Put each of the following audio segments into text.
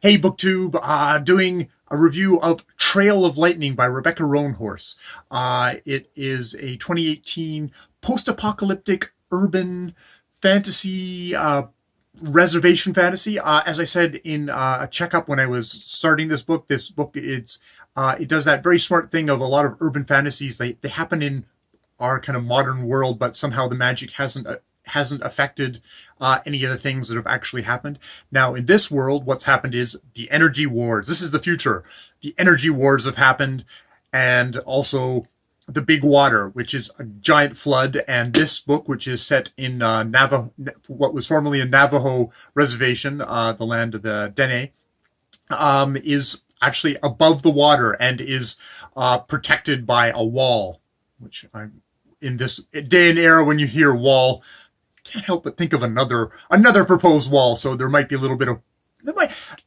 Hey, BookTube, doing a review of Trail of Lightning by Rebecca Roanhorse. It is a 2018 post-apocalyptic urban fantasy, reservation fantasy. As I said in a checkup when I was starting this book, it does that very smart thing of a lot of urban fantasies. They happen in our kind of modern world, but somehow the magic hasn't affected any of the things that have actually happened. Now, in this world, what's happened is the energy wars. This is the future. The energy wars have happened, and also the big water, which is a giant flood. And this book, which is set in Navajo, what was formerly a Navajo reservation, the land of the Dene, is actually above the water and is protected by a wall, which I'm in this day and era when you hear wall, can't help but think of another proposed wall. So there might be a little bit of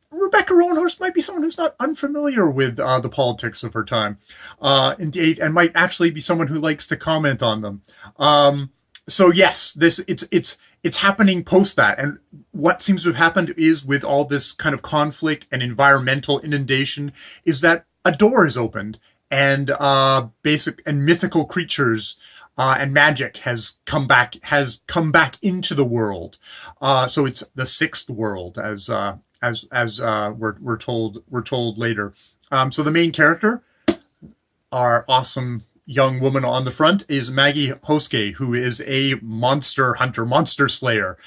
Rebecca Roanhorse might be someone who's not unfamiliar with the politics of her time, indeed, and might actually be someone who likes to comment on them. So yes, it's happening post that, and what seems to have happened is, with all this kind of conflict and environmental inundation, is that a door is opened, and basic and mythical creatures and magic has come back into the world. So it's the sixth world, as we're told later. So the main character, our awesome young woman on the front, is Maggie Hoske, who is a monster hunter, monster slayer.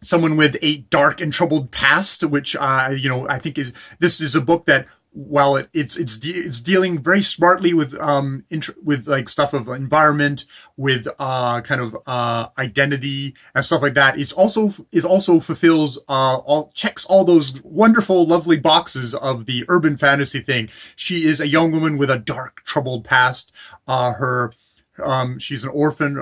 Someone with a dark and troubled past, which I think this is a book that, while it's dealing very smartly with like stuff of environment, with kind of identity and stuff like that, it also fulfills checks all those wonderful, lovely boxes of the urban fantasy thing. She is a young woman with a dark, troubled past. She's an orphan,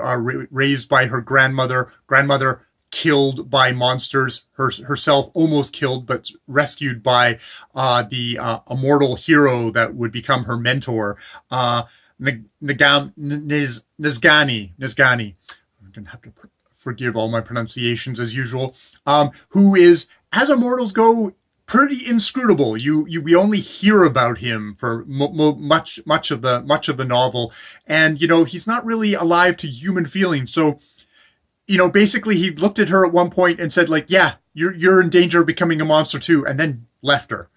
raised by her grandmother killed by monsters, herself almost killed, but rescued by the immortal hero that would become her mentor, Nizgani. I'm going to have to forgive all my pronunciations as usual, who is, as immortals go, pretty inscrutable. We only hear about him for much of the novel, and he's not really alive to human feelings. So basically he looked at her at one point and said, like, yeah, you're in danger of becoming a monster too, and then left her.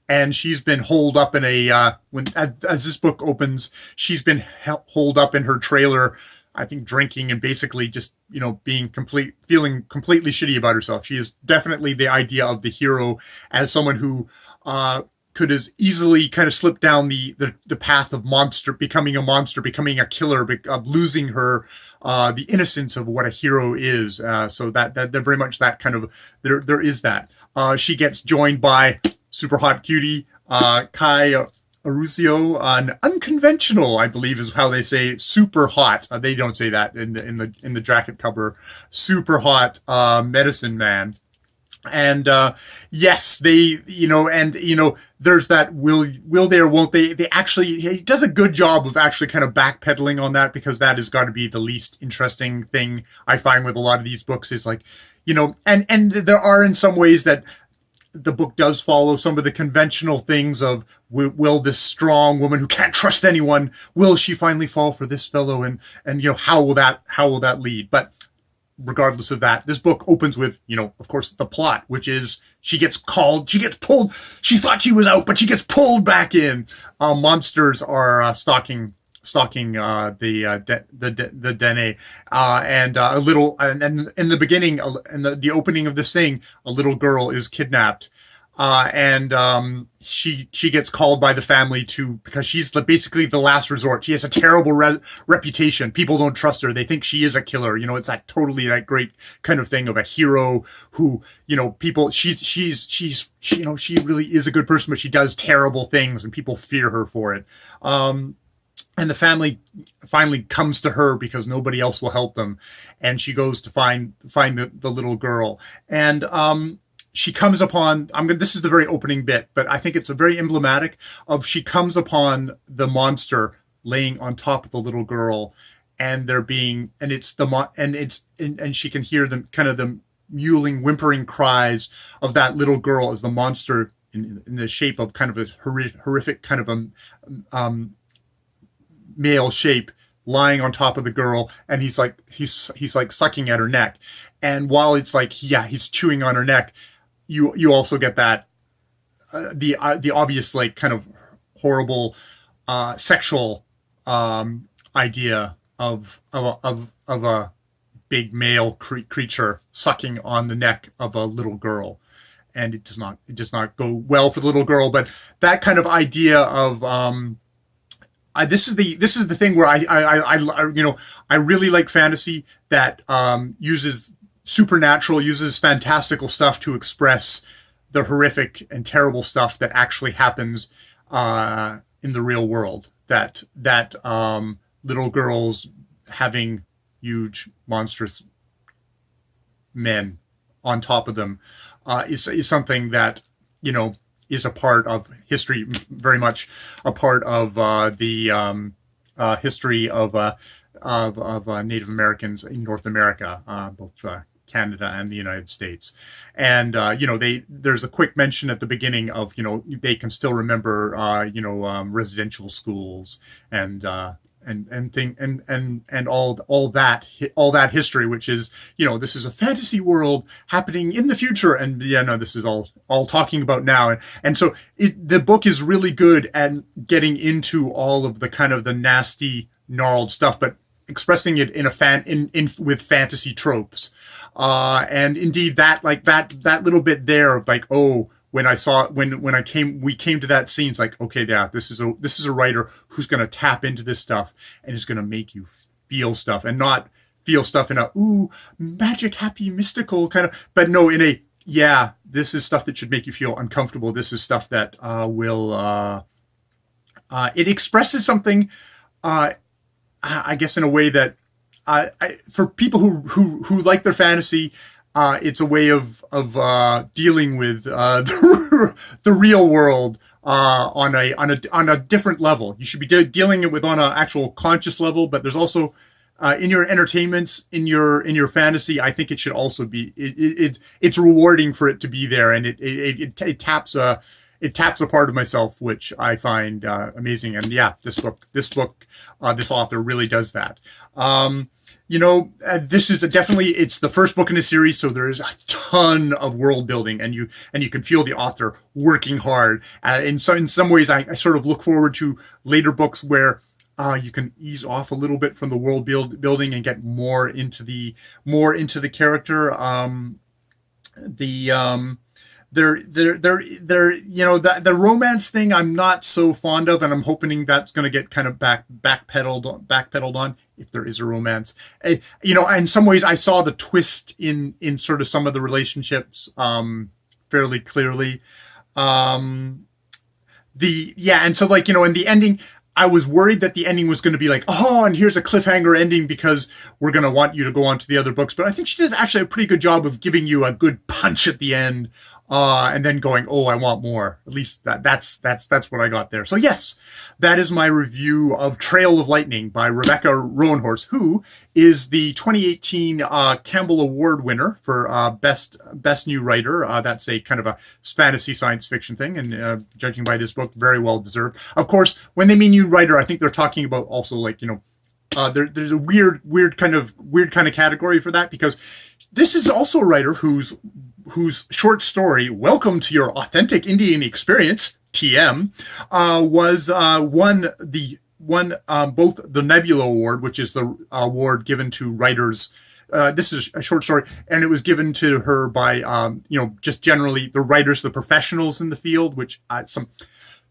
And she's been holed up in as this book opens, she's been holed up in her trailer, I think drinking and basically just, feeling completely shitty about herself. She is definitely the idea of the hero as someone who, could as easily kind of slip down the path of becoming a killer, of losing her, the innocence of what a hero is. So that very much that kind of, there is that. She gets joined by super hot cutie, Kai Arusio, an unconventional, I believe is how they say, super hot. They don't say that in the jacket cover. Super hot, medicine man. And yes, there's that will they or won't they. He does a good job of actually kind of backpedaling on that, because that has got to be the least interesting thing I find with a lot of these books, is like, and there are in some ways that the book does follow some of the conventional things of, will this strong woman who can't trust anyone, will she finally fall for this fellow, and how will that lead? But regardless of that, this book opens with, of course, the plot, which is she gets pulled. She thought she was out, but she gets pulled back in. Monsters are stalking the Dene, and a little, and in the beginning, in the opening of this thing, a little girl is kidnapped. And she gets called by the family because she's basically the last resort. She has a terrible reputation. People don't trust her. They think she is a killer. It's that great kind of thing of a hero who, people, she really is a good person, but she does terrible things and people fear her for it. And the family finally comes to her because nobody else will help them. And she goes to find the little girl. And, she comes upon, this is the very opening bit, but I think it's a very emblematic of, she comes upon the monster laying on top of the little girl, and she can hear them, kind of them, mewling, whimpering cries of that little girl as the monster in the shape of kind of a horrific kind of a male shape lying on top of the girl, and he's like sucking at her neck. And while it's like, yeah, he's chewing on her neck, you also get that the obvious like kind of horrible sexual idea of a big male creature sucking on the neck of a little girl. And it does not go well for the little girl. But that kind of idea of this is the thing where I really like fantasy that uses supernatural, uses fantastical stuff to express the horrific and terrible stuff that actually happens in the real world. That little girls having huge monstrous men on top of them is something that, you know, is a part of history, very much a part of the history of Native Americans in North America, both Canada and the United States. And there's a quick mention at the beginning of, they can still remember residential schools and all that history, which is, this is a fantasy world happening in the future, and this is all talking about now. And so the book is really good at getting into all of the kind of the nasty, gnarled stuff, but expressing it with fantasy tropes. And indeed that little bit there of like, oh, when we came to that scene, it's like, okay, yeah, this is a writer who's going to tap into this stuff and is going to make you feel stuff, and not feel stuff in a, ooh, magic, happy, mystical kind of, but no, in a, yeah, this is stuff that should make you feel uncomfortable. This is stuff that will it expresses something, I guess, in a way that for people who like their fantasy, it's a way of dealing with the real world on a different level. You should be dealing it with on an actual conscious level, but there's also in your entertainments, in your fantasy, I think it should also be it's rewarding for it to be there, and it taps a part of myself which I find amazing. And yeah, this author really does that. This is it's the first book in a series, so there is a ton of world building, and you can feel the author working hard. In some ways, I sort of look forward to later books where you can ease off a little bit from the world building and get more into the character. The romance thing I'm not so fond of, and I'm hoping that's going to get kind of backpedaled on, if there is a romance. In some ways I saw the twist in sort of some of the relationships fairly clearly. And so in the ending, I was worried that the ending was going to be like, oh, and here's a cliffhanger ending because we're going to want you to go on to the other books. But I think she does actually a pretty good job of giving you a good punch at the end, and then going, oh, I want more. At least that's what I got there. So yes, that is my review of Trail of Lightning by Rebecca Roanhorse, who is the 2018 Campbell Award winner for best new writer. That's a kind of a fantasy science fiction thing, and judging by this book, very well deserved. Of course, when they mean new writer, I think they're talking about also there's a weird kind of category for that, because this is also a writer whose short story, Welcome to Your Authentic Indian Experience, TM, was won both the Nebula Award, which is the award given to writers. This is a short story, and it was given to her by just generally the writers, the professionals in the field, which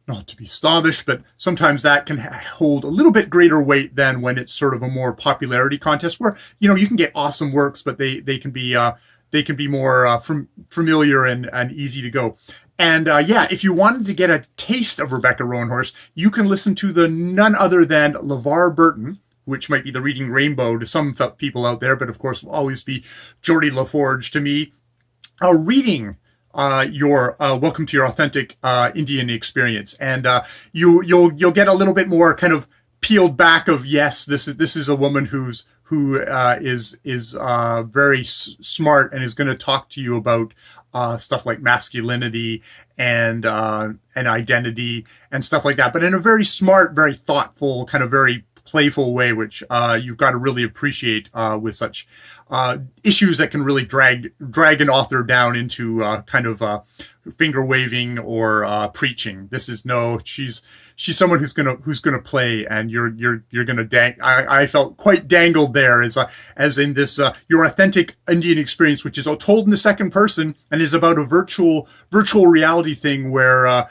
not to be snobbish, but sometimes that can hold a little bit greater weight than when it's sort of a more popularity contest, where you can get awesome works, but they can be more familiar and easy to go. And if you wanted to get a taste of Rebecca Roanhorse, you can listen to the none other than LeVar Burton, which might be the Reading Rainbow to some people out there, but of course will always be Geordie LaForge to me, reading your Welcome to Your Authentic Indian Experience. And you'll get a little bit more kind of peeled back of, yes, this is a woman who's who is very smart and is going to talk to you about stuff like masculinity and identity and stuff like that, but in a very smart, very thoughtful, kind of very playful way, which you've got to really appreciate with such issues that can really drag an author down into kind of finger waving or preaching. This is she's someone who's gonna play, and you're gonna I felt quite dangled there as in this your authentic Indian experience, which is told in the second person and is about a virtual reality thing where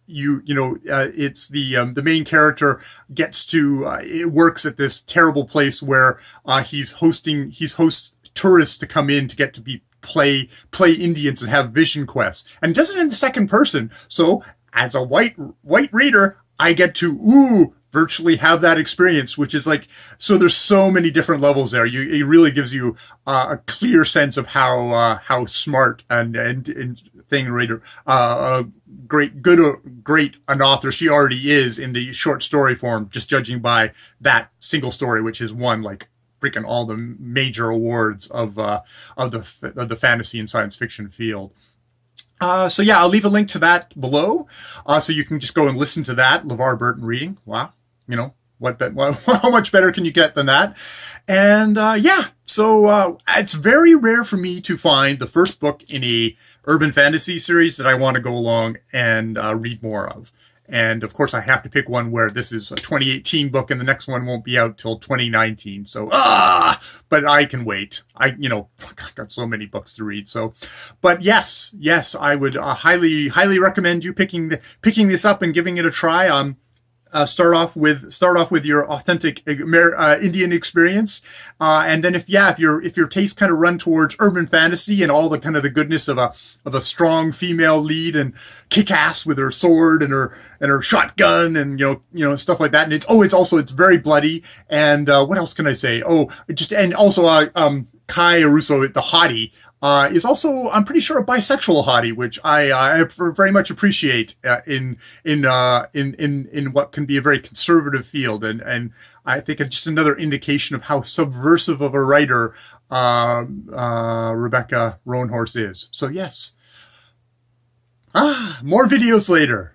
it's the main character gets to it works at this terrible place where he hosts tourists to come in to get to play Indians and have vision quests, and does it in the second person. So as a white reader, I get to virtually have that experience, which is like, so there's so many different levels there. It really gives you a clear sense of how smart and thing reader great an author she already is in the short story form, just judging by that single story, which has won like freaking all the major awards of the fantasy and science fiction field. So yeah, I'll leave a link to that below, so you can just go and listen to that LeVar Burton reading. Wow, how much better can you get than that? And yeah, so it's very rare for me to find the first book in a urban fantasy series that I want to go along and read more of. And of course, I have to pick one where this is a 2018 book and the next one won't be out till 2019. So, but I can wait. I've got so many books to read. So, but yes, I would highly recommend you picking this up and giving it a try. Start off with your authentic Indian experience, and then if your taste kind of run towards urban fantasy and all the kind of the goodness of a strong female lead and kick ass with her sword and her shotgun and stuff like that, and it's very bloody, and what else can I say? Kai Aruso, the hottie, is also, I'm pretty sure, a bisexual hottie, which I very much appreciate in what can be a very conservative field, and I think it's just another indication of how subversive of a writer Rebecca Roanhorse is. So yes, more videos later.